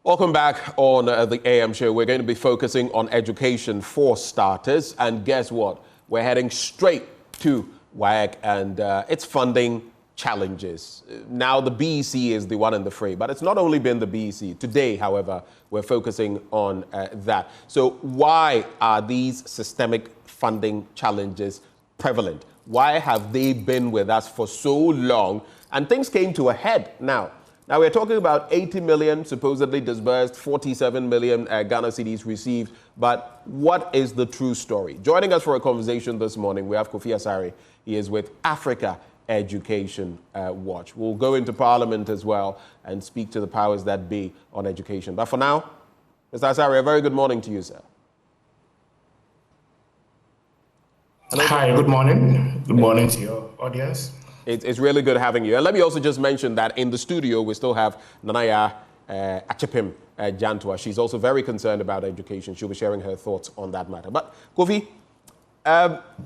Welcome back on the AM show. We're going to be focusing on education for starters. And guess what? We're heading straight to WAEC and its funding challenges. Now, the BEC is the one in the fray, but it's not only been the BEC. Today, however, we're focusing on that. So why are these systemic funding challenges prevalent? Why have they been with us for so long? And things came to a head now. Now, we're talking about 80 million supposedly disbursed, 47 million Ghana cedis received. But what is the true story? Joining us for a conversation this morning, we have Kofi Asare. He is with Africa Education Watch. We'll go into Parliament as well and speak to the powers that be on education. But for now, Mr. Asare, a very good morning to you, sir. Hello. Hi, good morning. Good morning to your audience. It's really good having you. And let me also just mention that in the studio, we still have Yaa Jantuah. She's also very concerned about education. She'll be sharing her thoughts on that matter. But Kofi,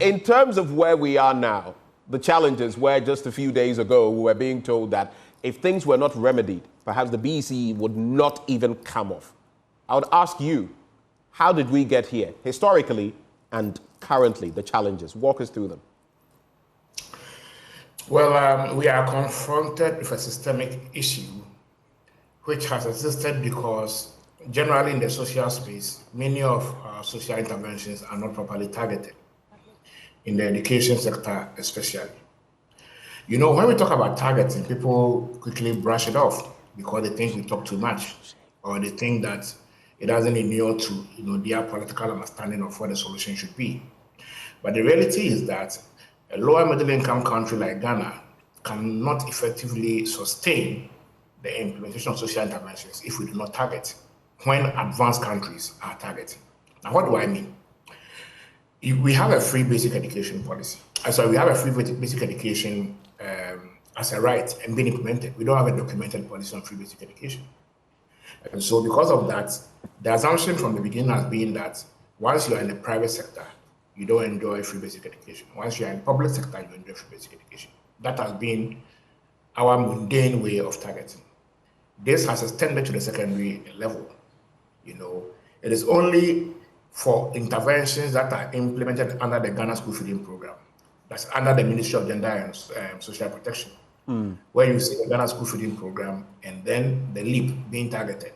in terms of where we are now, the challenges where just a few days ago we were being told that if things were not remedied, perhaps the BEC would not even come off. I would ask you, how did we get here? Historically and currently, the challenges. Walk us through them. Well, we are confronted with a systemic issue which has existed because generally in the social space, many of our social interventions are not properly targeted, in the education sector especially. You know, when we talk about targeting, people quickly brush it off because they think we talk too much, or they think that it doesn't inure to their political understanding of what the solution should be. But the reality is that a lower middle income country like Ghana cannot effectively sustain the implementation of social interventions if we do not target when advanced countries are targeting. Now, what do I mean? We have a free basic education policy. We have a free basic education as a right and being implemented. We don't have a documented policy on free basic education. And so because of that, the assumption from the beginning has been that once you are in the private sector, you don't enjoy free basic education. Once you are in the public sector, you enjoy free basic education. That has been our mundane way of targeting. This has extended to the secondary level. It is only for interventions that are implemented under the Ghana School Feeding Program. That's under the Ministry of Gender and Social Protection, where you see the Ghana School Feeding Program and then the LEAP being targeted.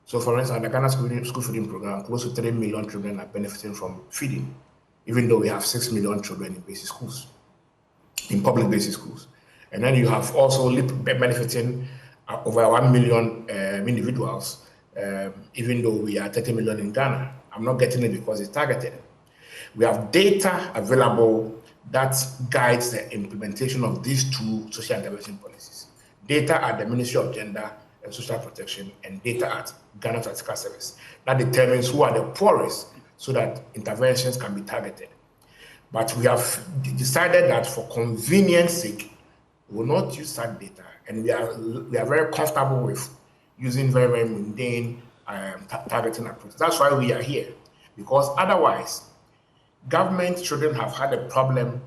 So for instance, the Ghana School Feeding Program, close to 3 million children are benefiting from feeding, even though we have 6 million children in basic schools, in public basic schools. And then you have also LEAP benefiting over 1 million individuals, even though we are 30 million in Ghana. I'm not getting it because it's targeted. We have data available that guides the implementation of these two social intervention policies. Data at the Ministry of Gender and Social Protection and data at Ghana Statistical Service. That determines who are the poorest so that interventions can be targeted. But we have decided that for convenience sake, we will not use that data. And we are very comfortable with using very, very mundane targeting approaches. That's why we are here. Because otherwise, government shouldn't have had a problem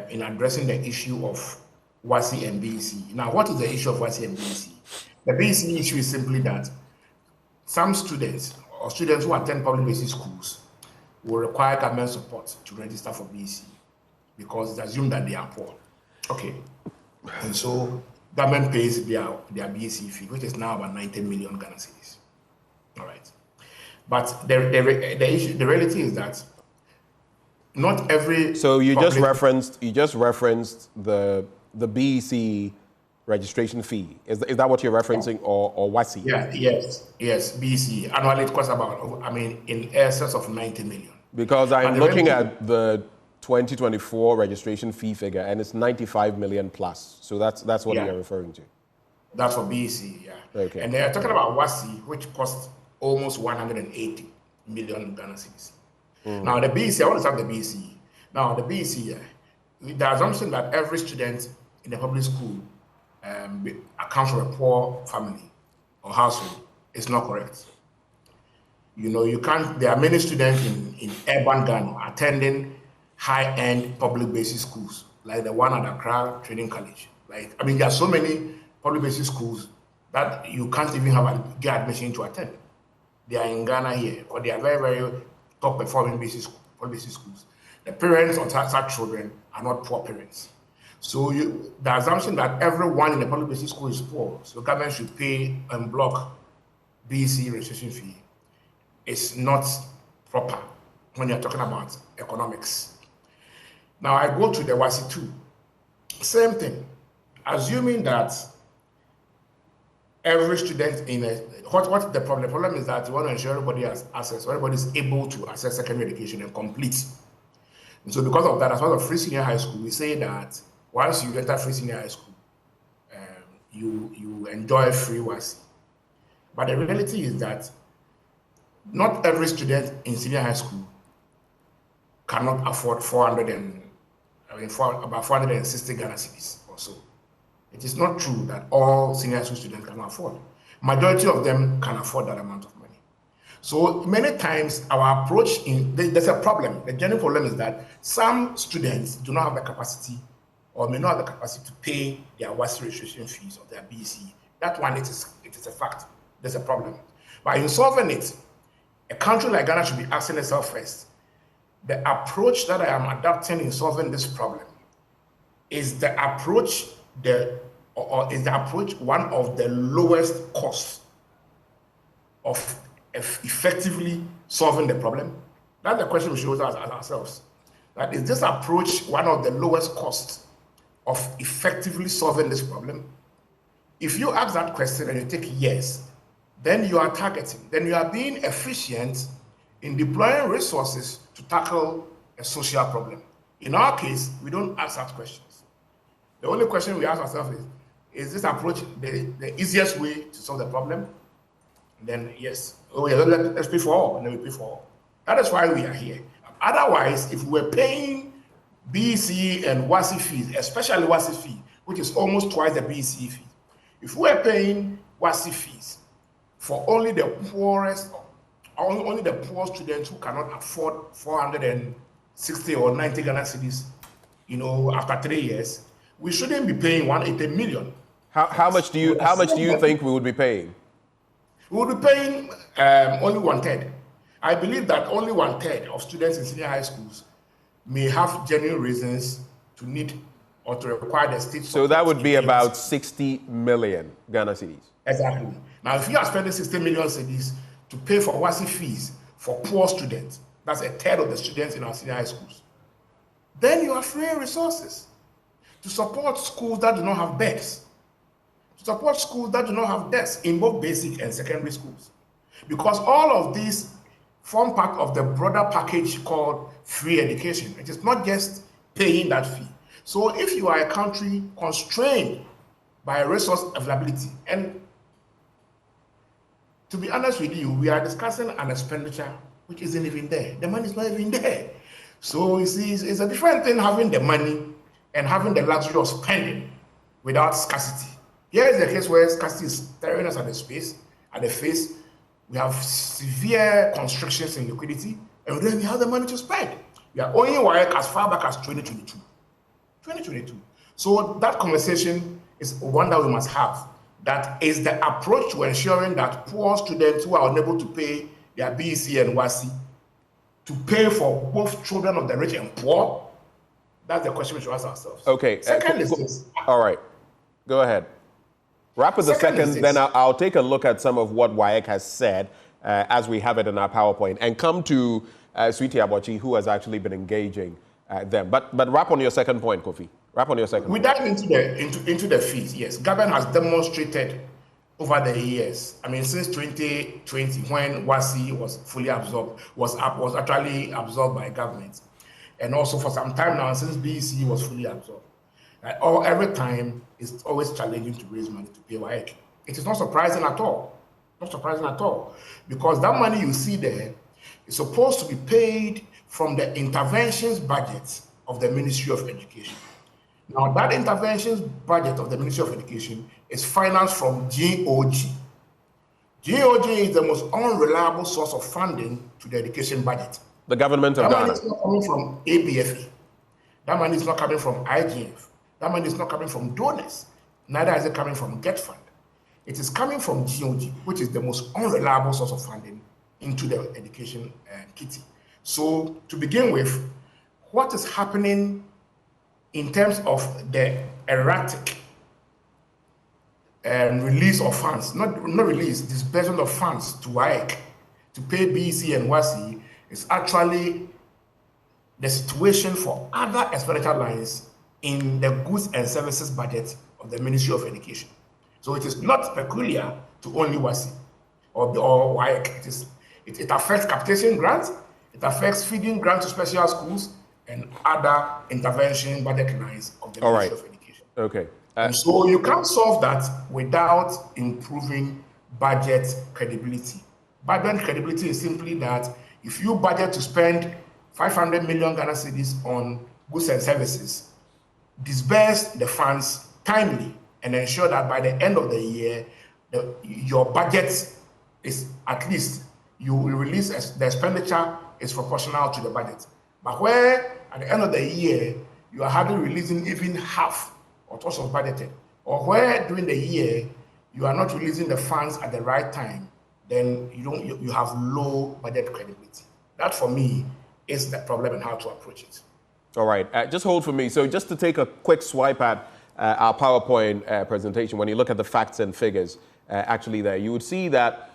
in addressing the issue of WASI and BEC. Now, what is the issue of WASI and BEC? The BEC issue is simply that some students or students who attend public basic schools will require government support to register for BEC because it's assumed that they are poor. Okay. And so government pays their BEC fee, which is now about 90 million Ghana cedis. All right. But the reality is that not every. So you just referenced the BEC registration fee. Is that what you're referencing, or WASI? Yeah. Yes. BEC annually it costs about, in excess of 90 million. Because I'm looking at the 2024 registration fee figure, and it's 95 million plus. So that's what you're referring to. That's for BEC, yeah. Okay. And they are talking about WASI, which costs almost 180 million Ghana cedis. Now the BEC, I want to start the BEC. Now the BEC, the assumption that every student in a public school accounts for a poor family or household is not correct. You can't. There are many students in urban Ghana attending high-end public basic schools, like the one at Accra Training College. There are so many public basic schools that you can't even get admission to attend. They are in Ghana here, or they are very, very top performing basic schools. The parents of such children are not poor parents. So the assumption that everyone in the public basic school is poor, so government should pay and block BC registration fee, is not proper when you're talking about economics. Now I go to the WAEC 2. Same thing. Assuming that every student in a, what's the problem? The problem is that you want to ensure everybody has access, everybody is able to access secondary education and complete. And so because of that, as part of free senior high school, we say that once you enter free senior high school, you enjoy free WAEC. But the reality is that not every student in senior high school cannot afford about 460 Ghana cedis or so. It is not true that all senior high school students can afford. Majority of them can afford that amount of money. So many times our approach there's a problem. The general problem is that some students do not have the capacity or may not have the capacity to pay their WAEC registration fees or their BC. That one, it is a fact. There's a problem. But in solving it, a country like Ghana should be asking itself first, the approach that I am adopting in solving this problem, is the approach one of the lowest costs of effectively solving the problem? That's the question we should ask ourselves. That is this approach one of the lowest costs of effectively solving this problem? If you ask that question and you take yes, then you are targeting, then you are being efficient in deploying resources to tackle a social problem. In our case, we don't ask such questions. The only question we ask ourselves is this approach the easiest way to solve the problem? And then yes, oh yeah, let's pay for all, and then we pay for all. That is why we are here. Otherwise, if we were paying BC and WAEC fees, especially WAEC fee, which is almost twice the BC fee, if we were paying WAEC fees for only the poorest, only the poor students who cannot afford 460 or 90 Ghana cedis, after 3 years, we shouldn't be paying 180 million. How much do you think we would be paying? We would be paying only 1/3. I believe that only 1/3 of students in senior high schools may have genuine reasons to need or to require the state. So that would be about 60 million Ghana cedis. Exactly. Now, if you are spending 60 million cedis to pay for WAEC fees for poor students, that's 1/3 of the students in our senior high schools, then you are freeing resources to support schools that do not have beds, to support schools that do not have desks in both basic and secondary schools. Because all of these form part of the broader package called free education. It is not just paying that fee. So if you are a country constrained by resource availability, and to be honest with you, we are discussing an expenditure which isn't even there. The money is not even there. So you see, it's a different thing having the money and having the luxury of spending without scarcity. Here is the case where scarcity is staring us at the face. We have severe constrictions in liquidity, and then we have the money to spend. We are owing WAEC as far back as 2022. So that conversation is one that we must have. That is the approach to ensuring that poor students who are unable to pay their BEC and WAEC to pay for both children of the rich and poor. That's the question we should ask ourselves. Okay. Second is this. All right. Go ahead. Wrap with the second, then I'll take a look at some of what WAEC has said as we have it in our PowerPoint, and come to Sweetie Abochi, who has actually been engaging them. But wrap on your second point, Kofi. Wrap on your second point. We dive into the fees. Yes, government has demonstrated over the years. I mean, since 2020, when WAEC was fully absorbed, was actually absorbed by government, and also for some time now since BEC was fully absorbed. Every time it's always challenging to raise money to pay WAEC. It is not surprising at all. Not surprising at all. Because that money you see there is supposed to be paid from the interventions budget of the Ministry of Education. Now, that interventions budget of the Ministry of Education is financed from GOG. GOG is the most unreliable source of funding to the education budget. The government of Ghana. That money is not coming from ABFE. That money is not coming from IGF. That money is not coming from donors. Neither is it coming from Get Fund. it is coming from GOG, which is the most unreliable source of funding into the education kitty. So to begin with, what is happening in terms of the erratic release of funds, not release, disbursement of funds to WAEC to pay BEC and WASI is actually the situation for other expenditure lines in the goods and services budget of the Ministry of Education. So it is not peculiar to only WASI or WAEC. It affects capitation grants, it affects feeding grants to special schools and other intervention budget lines of the Ministry of Education. Okay. And so you can't solve that without improving budget credibility. Budget credibility is simply that if you budget to spend 500 million Ghana cedis on goods and services, disburse the funds timely and ensure that by the end of the year, your budget is at least, you will release the expenditure is proportional to the budget. But where at the end of the year, you are hardly releasing even half of what was budgeted, or where during the year, you are not releasing the funds at the right time, then you have low budget credibility. That for me is the problem and how to approach it. All right, just hold for me. So just to take a quick swipe at our PowerPoint presentation, when you look at the facts and figures actually there, you would see that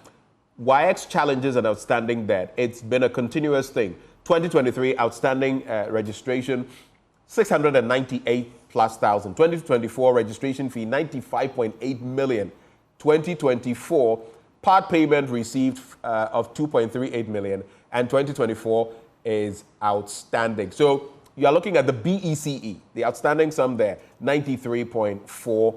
WAEC's challenges and outstanding debt, it's been a continuous thing. 2023 outstanding registration, 698,000+. 2024 registration fee, 95.8 million. 2024 part payment received of 2.38 million, and 2024 is outstanding. So you are looking at the BECE, the outstanding sum there, 93.4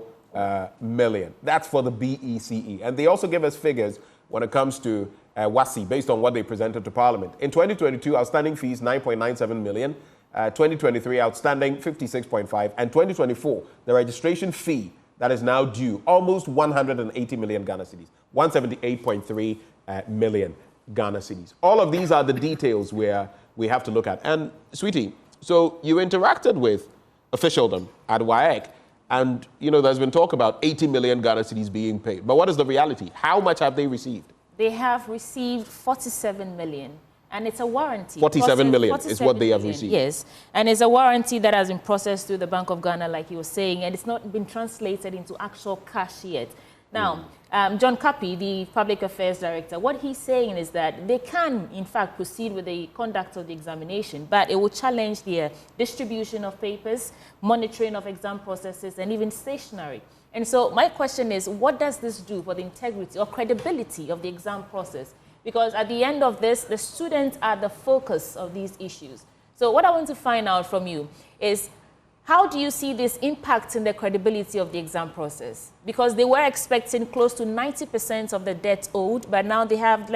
million. That's for the BECE. And they also give us figures when it comes to WASI, based on what they presented to Parliament. In 2022, outstanding fees, 9.97 million. 2023, outstanding, 56.5. And 2024, the registration fee that is now due, almost 180 million Ghana cedis, 178.3 million Ghana cedis. All of these are the details where we have to look at. And, Sweetie, so you interacted with officialdom at WAEC, and, there's been talk about 80 million Ghana cedis being paid. But what is the reality? How much have they received? They have received 47 million. And it's a warranty. 47 million is what they have received. Yes. And it's a warranty that has been processed through the Bank of Ghana, like you were saying, and it's not been translated into actual cash yet. Now, John Kapi, the Public Affairs Director, what he's saying is that they can, in fact, proceed with the conduct of the examination, but it will challenge the distribution of papers, monitoring of exam processes, and even stationery. And so my question is, what does this do for the integrity or credibility of the exam process? Because at the end of this, the students are the focus of these issues. So what I want to find out from you is, how do you see this impacting the credibility of the exam process? Because they were expecting close to 90% of the debt owed, but now they have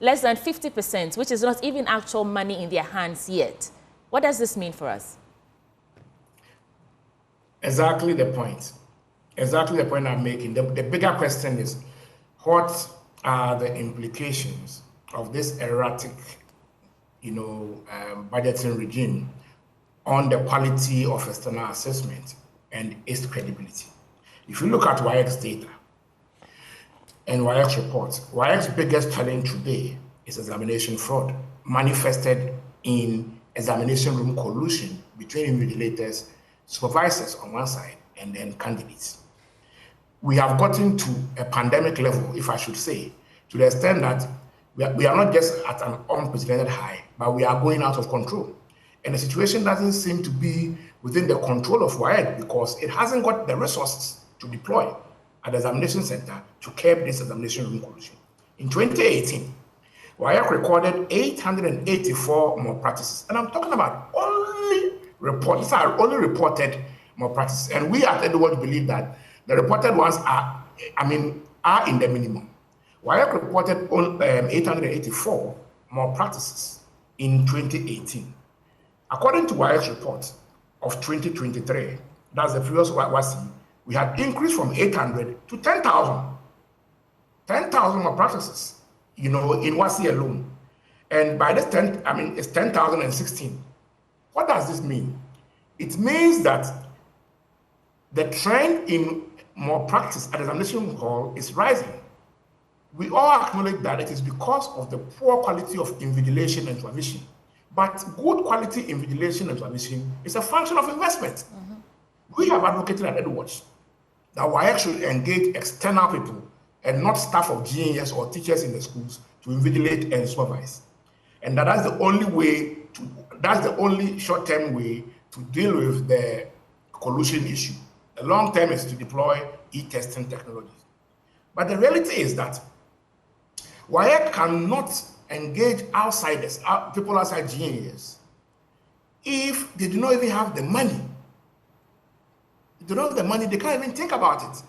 less than 50%, which is not even actual money in their hands yet. What does this mean for us? Exactly the point. Exactly the point I'm making. The bigger question is, what are the implications of this erratic, budgeting regime on the quality of external assessment and its credibility? If you look at WAEC's data and WAEC's reports, WAEC's biggest challenge today is examination fraud, manifested in examination room collusion between invigilators, supervisors on one side, and then candidates. We have gotten to a pandemic level, if I should say, to the extent that we are not just at an unprecedented high, but we are going out of control. And the situation doesn't seem to be within the control of WAEC because it hasn't got the resources to deploy at the examination center to curb this examination room collusion. In 2018, WAEC recorded 884 malpractices. And I'm talking about only reports, only reported malpractices. And we at Edward believe that the reported ones are in the minimum. WAEC reported 884 malpractices in 2018. According to WAEC's report of 2023, that's the previous WASI, we had increased from 800 to 10,000. 10,000 malpractices, in WASI alone. And by this 10, it's 10,016. What does this mean? It means that the trend in malpractice at the examination hall is rising. We all acknowledge that it is because of the poor quality of invigilation and supervision. But good quality invigilation and supervision is a function of investment. We have advocated at Edwards that WAEC should engage external people and not staff of GES or teachers in the schools to invigilate and supervise. And that's the only way that's the only short-term way to deal with the collusion issue. The long term is to deploy e-testing technologies. But the reality is that WAEC cannot engage outsiders, people outside GES, if they do not even have the money. If they don't have the money, they can't even think about it.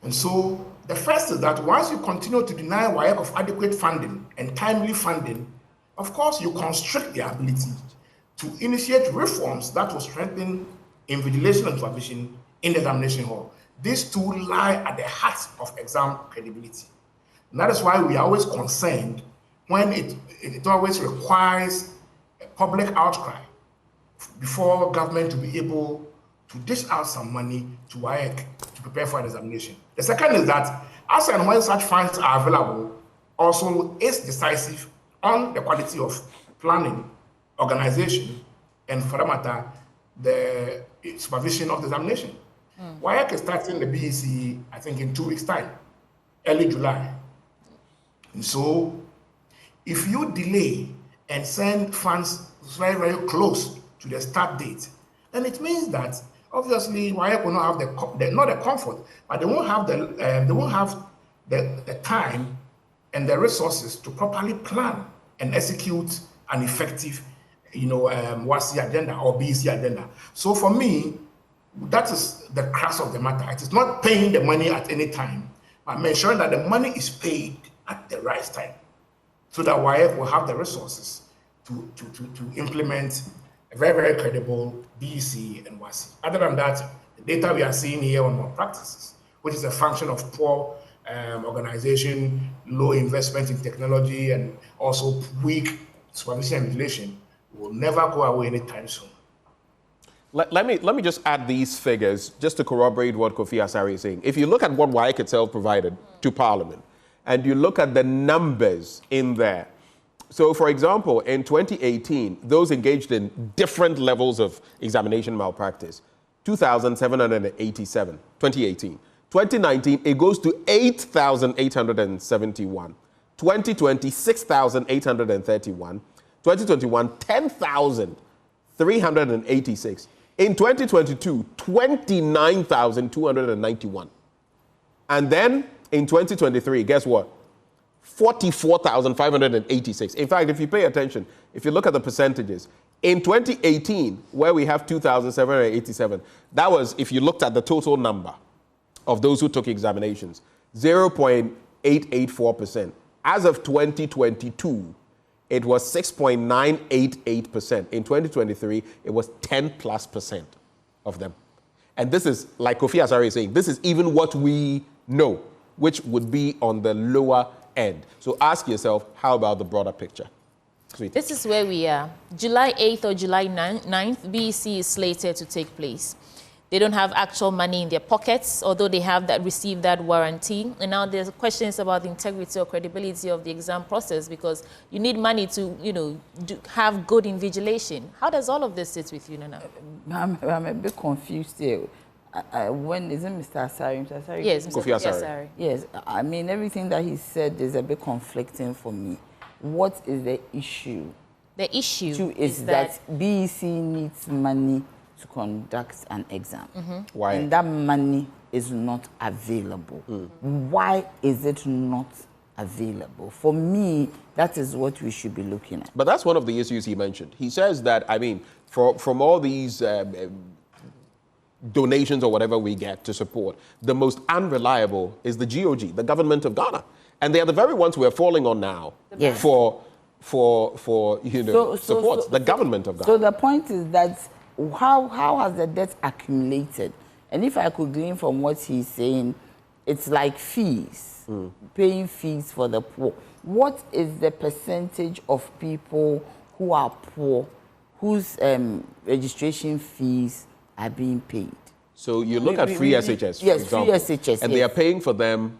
And so the first is that once you continue to deny WAEC of adequate funding and timely funding, of course, you constrict their ability to initiate reforms that will strengthen invigilation and supervision in the examination hall. These two lie at the heart of exam credibility. And that is why we are always concerned when it always requires a public outcry before government to be able to dish out some money to WAEC to prepare for an examination. The second is that as and when such funds are available, also is decisive on the quality of planning, organization, and for that matter, the supervision of the examination. WAEC is starting the BEC, I think, in 2 weeks' time, early July. And so, if you delay and send funds very, very close to the start date, then it means that obviously WAEC will not have not the comfort, but they won't have the time and the resources to properly plan and execute an effective, WASI agenda or BEC agenda. So for me, that is the crux of the matter. It is not paying the money at any time, but ensuring that the money is paid at the right time, so that WAEC will have the resources to implement a very, very credible BEC and WASI. Other than that, the data we are seeing here on malpractices, which is a function of poor organization, low investment in technology, and also weak supervision and regulation, will never go away anytime soon. Let me just add these figures just to corroborate what Kofi Asare is saying. If you look at what WAEC itself provided to Parliament, and you look at the numbers in there. So, for example, in 2018, those engaged in different levels of examination malpractice, 2,787, 2018. 2019, it goes to 8,871. 2020, 6,831. 2021, 10,386. In 2022, 29,291. And then in 2023, guess what? 44,586. In fact, if you pay attention, if you look at the percentages, in 2018, where we have 2,787, that was, if you looked at the total number of those who took examinations, 0.884%. As of 2022, it was 6.988%. In 2023, it was 10+% of them. And this is, like Kofi Asare is saying, this is even what we know, which would be on the lower end. So ask yourself, how about the broader picture? Sweet. This is where we are. July 8th or July 9th, BEC is slated to take place. They don't have actual money in their pockets, although they have received that warranty. And now there's questions about the integrity or credibility of the exam process, because you need money to, have good invigilation. How does all of this sit with you, Nana? I'm a bit confused here. When is it Mr. Asare? Mr. Asare? Yes, Mr. Kofi Asare. Yes, I mean, everything that he said is a bit conflicting for me. What is the issue? The issue is that BEC needs money to conduct an exam. Why? And that money is not available. Why is it not available? For me, that is what we should be looking at. But that's one of the issues he mentioned. He says that, I mean, from all these donations or whatever we get to support, the most unreliable is the GOG, the government of Ghana. And they are the very ones we're falling on now for support, the government of Ghana. So the point is that how has the debt accumulated? And if I could glean from what he's saying, it's like fees, paying fees for the poor. What is the percentage of people who are poor, whose registration fees are being paid? So you look at free SHS, yes, for example, free SHS, and they are paying for them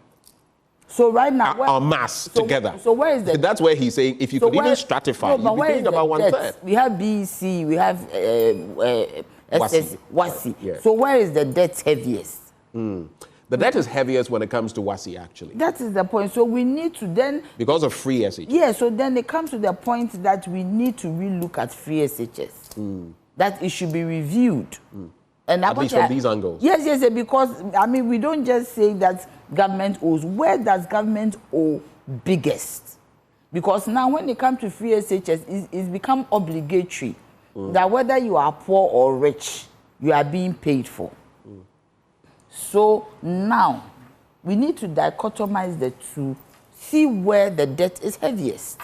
so right now, en masse together. So where is the? That's where he's saying if you could even stratify, you'd be paying about 1/3. We have BEC, we have WASI. Yeah. So where is the debt heaviest? The debt is heaviest when it comes to WASI, actually. That is the point. So we need to then... Because of free SHS. Yeah, so then it comes to the point that we need to relook at free SHS. That it should be reviewed. And at least from these angles. Yes, because, I mean, we don't just say that government owes. Where does government owe biggest? Because now when it comes to free SHS, it's become obligatory that whether you are poor or rich, you are being paid for. So now, we need to dichotomize the two, see where the debt is heaviest.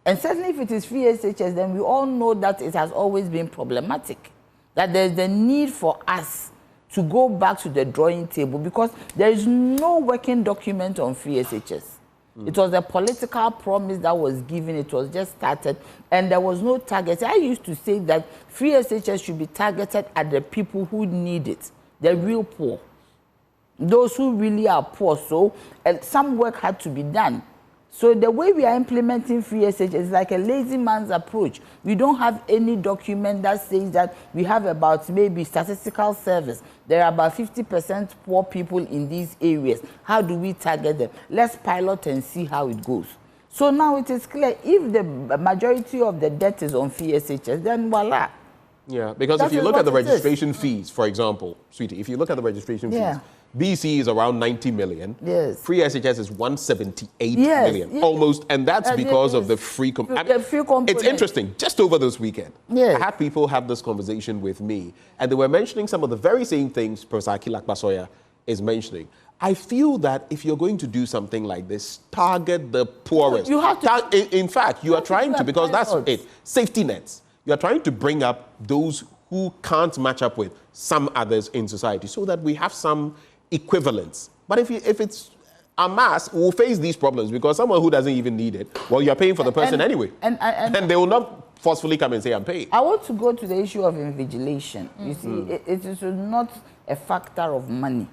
And certainly if it is free SHS, then we all know that it has always been problematic. That there's the need for us to go back to the drawing table because there is no working document on free SHS. It was a political promise that was given, it was just started, and there was no target. I used to say that free SHS should be targeted at the people who need it, the real poor, those who really are poor. So some work had to be done. So the way we are implementing free SHS is like a lazy man's approach. We don't have any document that says that we have about maybe statistical service. There are about 50% poor people in these areas. How do we target them? Let's pilot and see how it goes. So now it is clear, if the majority of the debt is on free SHS, then voila. Yeah, because if you look at the registration fees, for example, sweetie, if you look at the registration fees, BC is around 90 million. Yes. Free SHS is 178 million, almost, and that's because of the free component. It's interesting. Just over this weekend, I had people have this conversation with me, and they were mentioning some of the very same things Professor Akilak Basoya is mentioning. I feel that if you're going to do something like this, target the poorest. You have to. In fact, you are trying to, because that's it. Safety nets. You are trying to bring up those who can't match up with some others in society, so that we have some equivalence. But if it's en masse, we'll face these problems because someone who doesn't even need it, well, you're paying for the person anyway. And they will not forcefully come and say, I'm paying. I want to go to the issue of invigilation. You see, it is not a factor of money.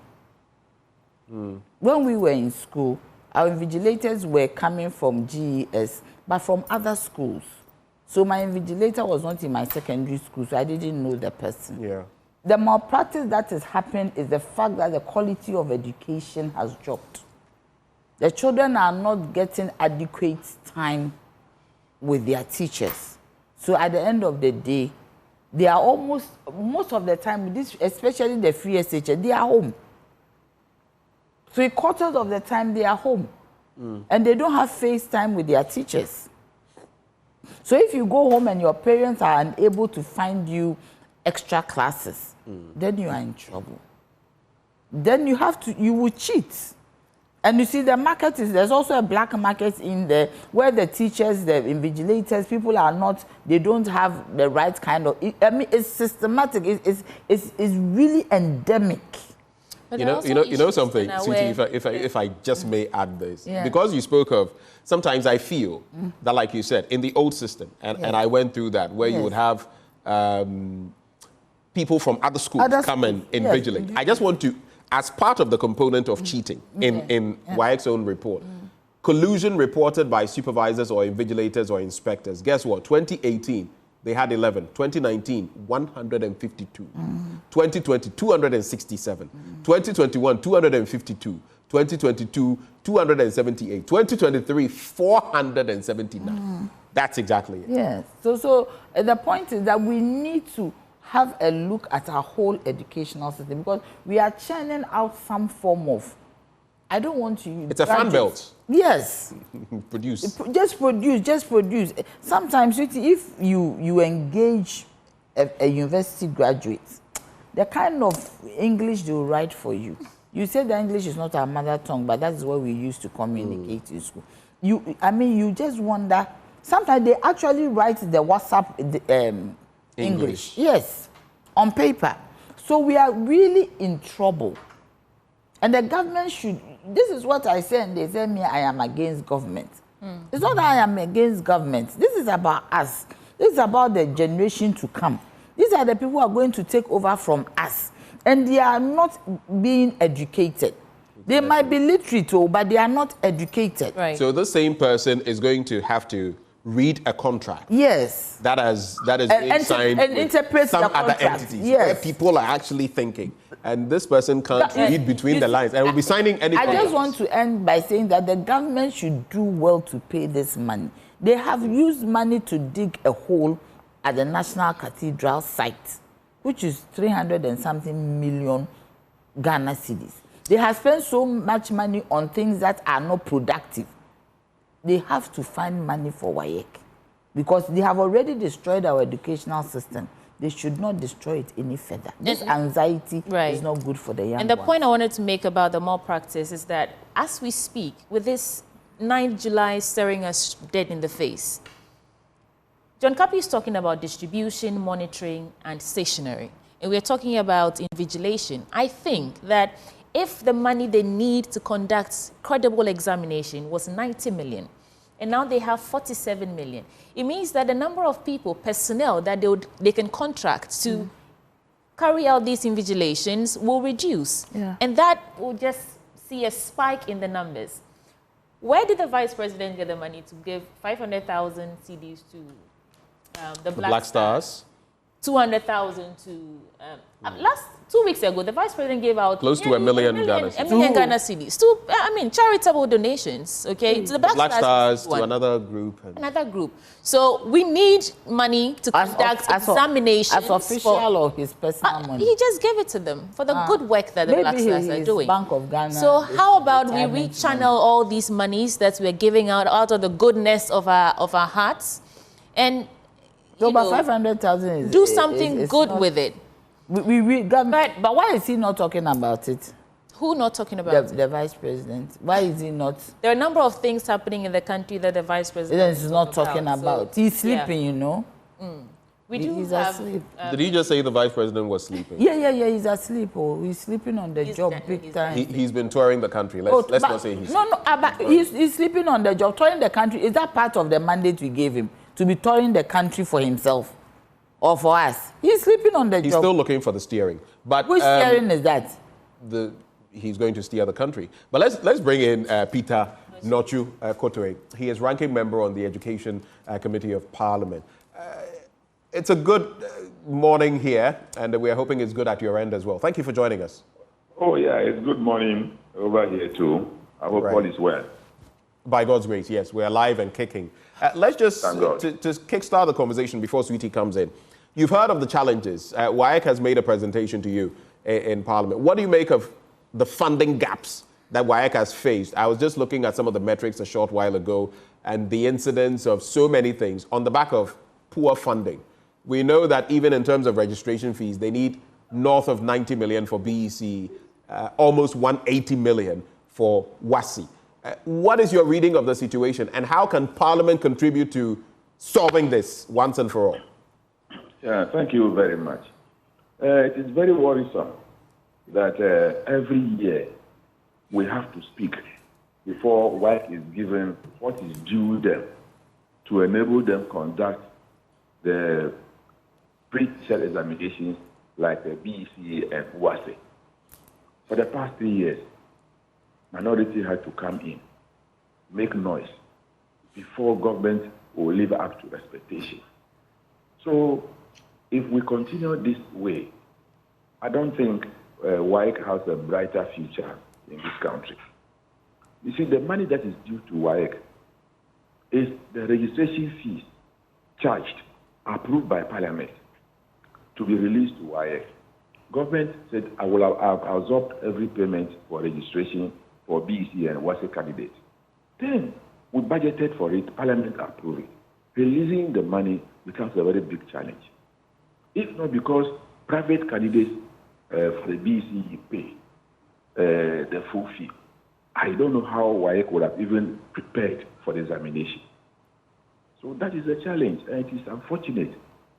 When we were in school, our invigilators were coming from GES, but from other schools. So my invigilator was not in my secondary school, so I didn't know the person. Yeah. The malpractice that has happened is the fact that the quality of education has dropped. The children are not getting adequate time with their teachers. So at the end of the day, they are most of the time, especially the free SHS, they are home. 3/4 of the time they are home. And they don't have face time with their teachers. So if you go home and your parents are unable to find you extra classes, then you are in trouble. Then you will cheat. And you see the market there's also a black market in there where the teachers, the invigilators, people are not, they don't have the right kind of, I mean, it's systematic, it's really endemic. But you know something, Sweetie, if I just may add this. Because you spoke of, sometimes I feel that, like you said, in the old system, and I went through that, where you would have people from other schools come and invigilate. I just want to, as part of the component of cheating in WAEC's own report, collusion reported by supervisors or invigilators or inspectors. Guess what? 2018, they had 11. 2019, 152. 2020, 267. 2021, 252. 2022, 278. 2023, 479. That's exactly it. Yes. So the point is that we need to have a look at our whole educational system because we are churning out some form of, I don't want to... It's a fan belt. Yes. Produce. Just produce. Sometimes if you engage a university graduate, the kind of English they will write for you. You say that English is not our mother tongue, but that's what we use to communicate in school. You just wonder, sometimes they actually write the WhatsApp English. Yes, on paper. So we are really in trouble. And the government should, this is what I say, and they say me, I am against government. It's not that I am against government. This is about us. This is about the generation to come. These are the people who are going to take over from us. and they are not being educated. They might be literate, but they are not educated. Right. So the same person is going to have to read a contract. Yes. That is being signed and with interpret some the other contract. entities Yes. where people are actually thinking. And this person can't That- read between the lines and will be signing any I contracts. just want to end by saying that the government should do well to pay this money. They have used money to dig a hole at the National Cathedral site, which is 300 and something million Ghana cedis. They have spent so much money on things that are not productive. They have to find money for WAEC because they have already destroyed our educational system. They should not destroy it any further. This anxiety is not good for the young And the ones. point I wanted to make about the malpractice is that as we speak, with this 9th July staring us dead in the face, John Kapi is talking about distribution, monitoring, and stationery. And we're talking about invigilation. I think that if the money they need to conduct credible examination was 90 million, and now they have 47 million, it means that the number of people, personnel that they can contract to carry out these invigilations will reduce. Yeah. And that will just see a spike in the numbers. Where did the Vice President get the money to give 500,000 CDs to the Black Stars? 200,000 to last 2 weeks ago, the Vice President gave out Close to a million Ghana cedis. A million Ghana cedis. Charitable donations, okay, to the Black Stars to another group. Another group. So we need money to conduct examinations. As official or his personal money? He just gave it to them for the good work that the Black Stars are doing. Bank of Ghana. So how about we rechannel all these monies that we're giving out of the goodness of our hearts, and but 500,000 is do something good with it. But why is he not talking about it? Who not talking about it? The Vice President. Why is he not? There are a number of things happening in the country that the Vice President is not talking about. He's sleeping, you know. He's asleep. Did he just say the Vice President was sleeping? Yeah. He's asleep. He's sleeping on the job big time. He's been touring the country. Let's not say he's... But he's sleeping on the job. Touring the country, is that part of the mandate we gave him? To be touring the country for himself or for us? He's sleeping on the job. He's still looking for the steering. But which steering is that? He's going to steer the country. But let's bring in Peter Nochu Kotoi. He is ranking member on the Education Committee of Parliament. It's a good morning here, and we are hoping it's good at your end as well. Thank you for joining us. Oh, yeah, it's good morning over here, too. I hope all is well. By God's grace, yes. We're alive and kicking. Let's just, to kickstart the conversation before Sweetie comes in, you've heard of the challenges. WAEC has made a presentation to you in Parliament. What do you make of the funding gaps that WAEC has faced? I was just looking at some of the metrics a short while ago and the incidence of so many things on the back of poor funding. We know that even in terms of registration fees, they need north of 90 million for BEC, almost 180 million for WASI. What is your reading of the situation, and how can Parliament contribute to solving this once and for all? Yeah, thank you very much. It is very worrisome that every year we have to speak before WAEC is given what is due them to enable them conduct the pre-teacher examinations like the BEC and WASI. For the past 3 years, minority had to come in, make noise before government will live up to expectations. So if we continue this way, I don't think WAEC has a brighter future in this country. You see, the money that is due to WAEC is the registration fees charged, approved by Parliament, to be released to WAEC. Government said, I will absorb every payment for registration for BEC and WASI candidates. Then we budgeted for it, Parliament approved it. Releasing the money becomes a very big challenge. If not because private candidates for the BEC pay the full fee, I don't know how WAEC would have even prepared for the examination. So that is a challenge, and it is unfortunate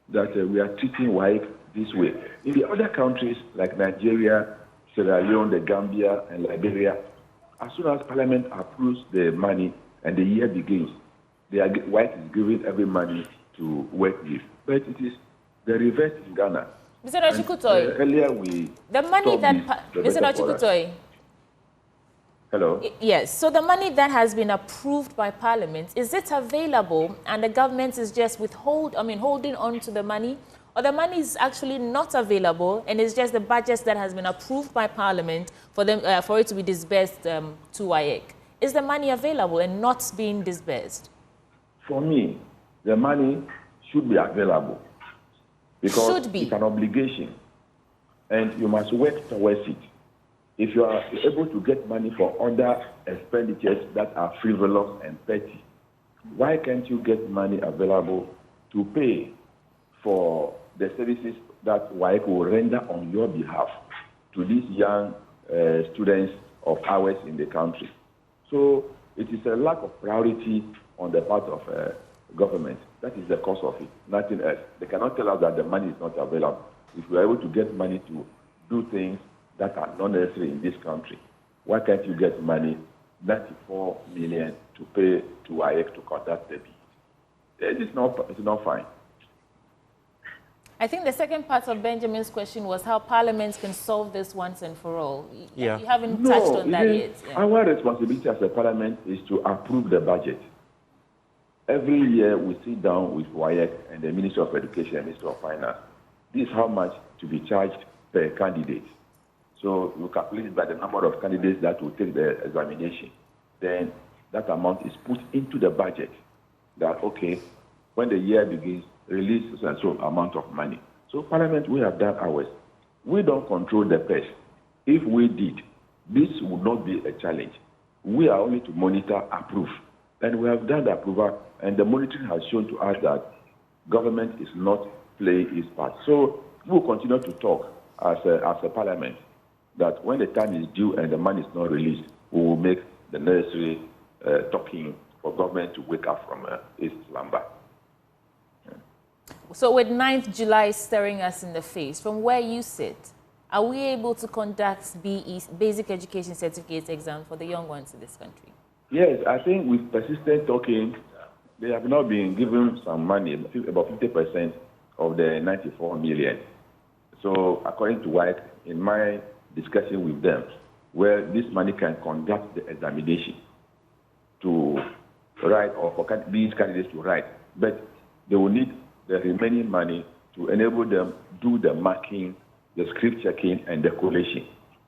that we are treating WAEC this way. In the other countries like Nigeria, Sierra Leone, the Gambia, and Liberia, as soon as Parliament approves the money and the year begins, WAEC is giving every money to work with. But it is the reverse in Ghana. Mr. Nachikutoi, earlier we the money that Mr. Nachikutoi. Hello. Yes. So the money that has been approved by Parliament, is it available, and the government is just holding on to the money, or the money is actually not available, and it's just the budgets that has been approved by Parliament for them for it to be disbursed to WAEC? Is the money available and not being disbursed? For me, the money should be available because it's an obligation, and you must work towards it. If you are able to get money for other expenditures that are frivolous and petty, why can't you get money available to pay for the services that WAEC will render on your behalf to these young students of ours in the country? So it is a lack of priority on the part of government. That is the cause of it, nothing else. They cannot tell us that the money is not available. If we are able to get money to do things that are not necessary in this country, why can't you get money, 94 million, to pay to WAEC to conduct the bid? It's not fine. I think the second part of Benjamin's question was how Parliament can solve this once and for all. Yeah. You haven't touched on that yet. Yeah. Our responsibility as a Parliament is to approve the budget. Every year we sit down with WAEC and the Ministry of Education and Ministry of Finance. This is how much to be charged per candidate. So you calculate it by the number of candidates that will take the examination. Then that amount is put into the budget. That, okay, when the year begins, release and so amount of money. So Parliament, we have done ours. We don't control the purse. If we did, this would not be a challenge. We are only to monitor, approve. And we have done the approval, and the monitoring has shown to us that government is not playing its part. So we will continue to talk as a Parliament that when the time is due and the money is not released, we will make the necessary talking for government to wake up from its slumber. So with 9th July staring us in the face, from where you sit, are we able to conduct basic education certificate exam for the young ones in this country? Yes, I think with persistent talking, they have now been given some money, about 50% of the 94 million. So according to WAEC, in my discussion with them, where this money can conduct the examination to write, or for these candidates to write, but they will need the remaining money to enable them do the marking, the script checking, and the collation,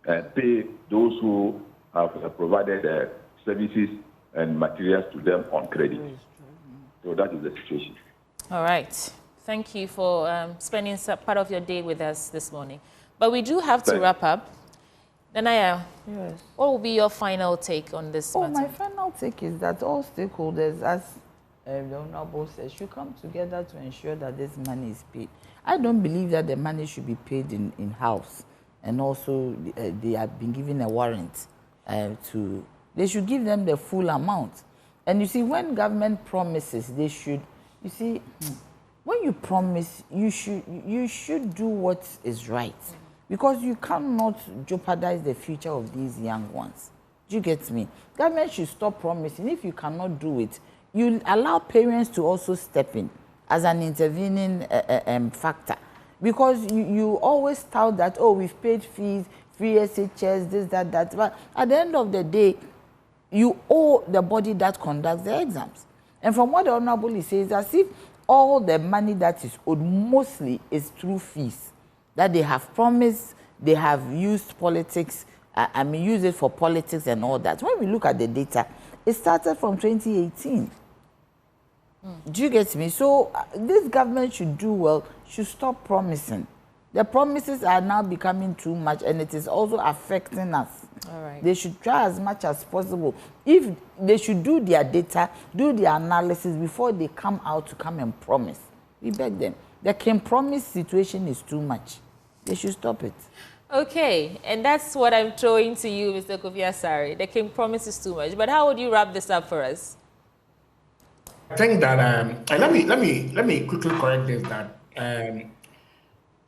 and pay those who have provided services and materials to them on credit. So that is the situation. All right. Thank you for spending part of your day with us this morning. But we do have to wrap up. Nanaya, yes, what will be your final take on this matter? My final take is that all stakeholders, as the Honorable says, should come together to ensure that this money is paid. I don't believe that the money should be paid in-house. And also, they have been given a warrant they should give them the full amount. And you see, when government promises, they should, you see, when you promise, you should do what is right. Because you cannot jeopardize the future of these young ones. Do you get me? Government should stop promising. If you cannot do it, you allow parents to also step in as an intervening factor. Because you always tout that, oh, we've paid fees, free SHS, this, that. But at the end of the day, you owe the body that conducts the exams. And from what the Honorable says, as if all the money that is owed mostly is through fees that they have promised, they have used politics, use it for politics and all that. When we look at the data, it started from 2018. Do you get me? So this government should do well, should stop promising. The promises are now becoming too much, and it is also affecting us. All right. They should try as much as possible. If they should do their data, do their analysis before they come out to come and promise. We beg them. The can promise situation is too much. They should stop it. Okay, and that's what I'm throwing to you, Mr. Kofi Asare. The can promise is too much. But how would you wrap this up for us? I think that let me quickly correct this. That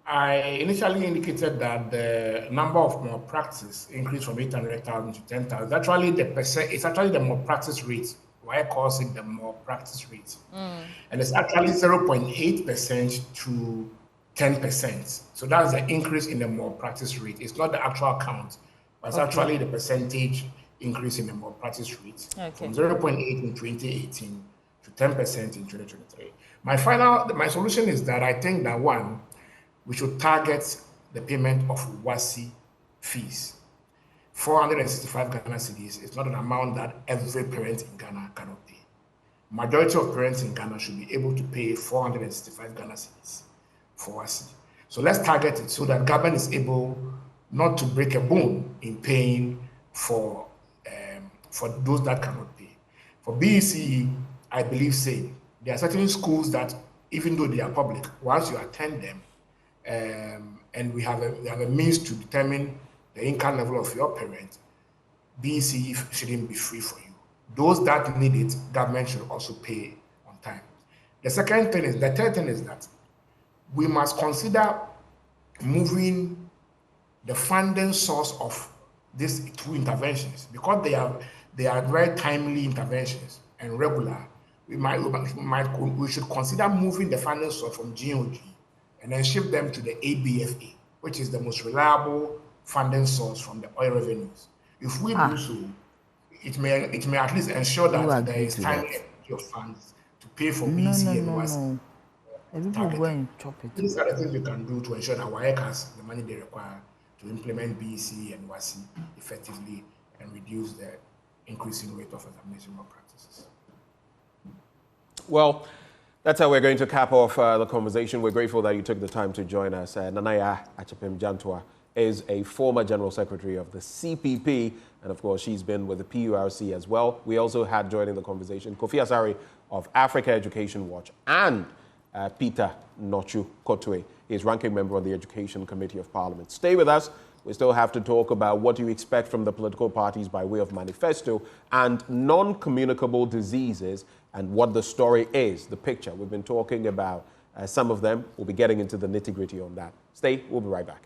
I initially indicated that the number of malpractice increased from 800,000 to 10,000. Actually, it's actually the malpractice rate. Why I call it the malpractice rate, and it's actually 0.8% to 10%. So that's the increase in the malpractice rate. It's not the actual count, but it's actually the percentage increase in the malpractice rate from 0.8 in 2018 to 10% in 2023. My solution is that I think that one, we should target the payment of WASI fees. 465 Ghana cedis is not an amount that every parent in Ghana cannot pay. Majority of parents in Ghana should be able to pay 465 Ghana cedis for WASI. So let's target it so that government is able not to break a bone in paying for those that cannot pay. For BECE, I believe there are certain schools that, even though they are public, once you attend them, and we have a means to determine the income level of your parent, BECE shouldn't be free for you. Those that need it, government should also pay on time. The third thing is that we must consider moving the funding source of these two interventions, because they are very timely interventions and regular. We should consider moving the funding source from GOG and then shift them to the ABFA, which is the most reliable funding source from the oil revenues. If we do so, it may at least ensure that there is timely of funds to pay for BECE and WASI. These are the things we can do to ensure that WAEC has the money they require to implement BECE and WASI effectively and reduce the increasing rate of examination malpractices. Well, that's how we're going to cap off the conversation. We're grateful that you took the time to join us. Yaa Jantuah is a former General Secretary of the CPP, and of course, she's been with the PURC as well. We also had joining the conversation Kofi Asari of Africa Education Watch and Peter Nochu Kotwe. He is ranking member of the Education Committee of Parliament. Stay with us. We still have to talk about what you expect from the political parties by way of manifesto and non-communicable diseases and what the story is, the picture. We've been talking about some of them. We'll be getting into the nitty-gritty on that. Stay. We'll be right back.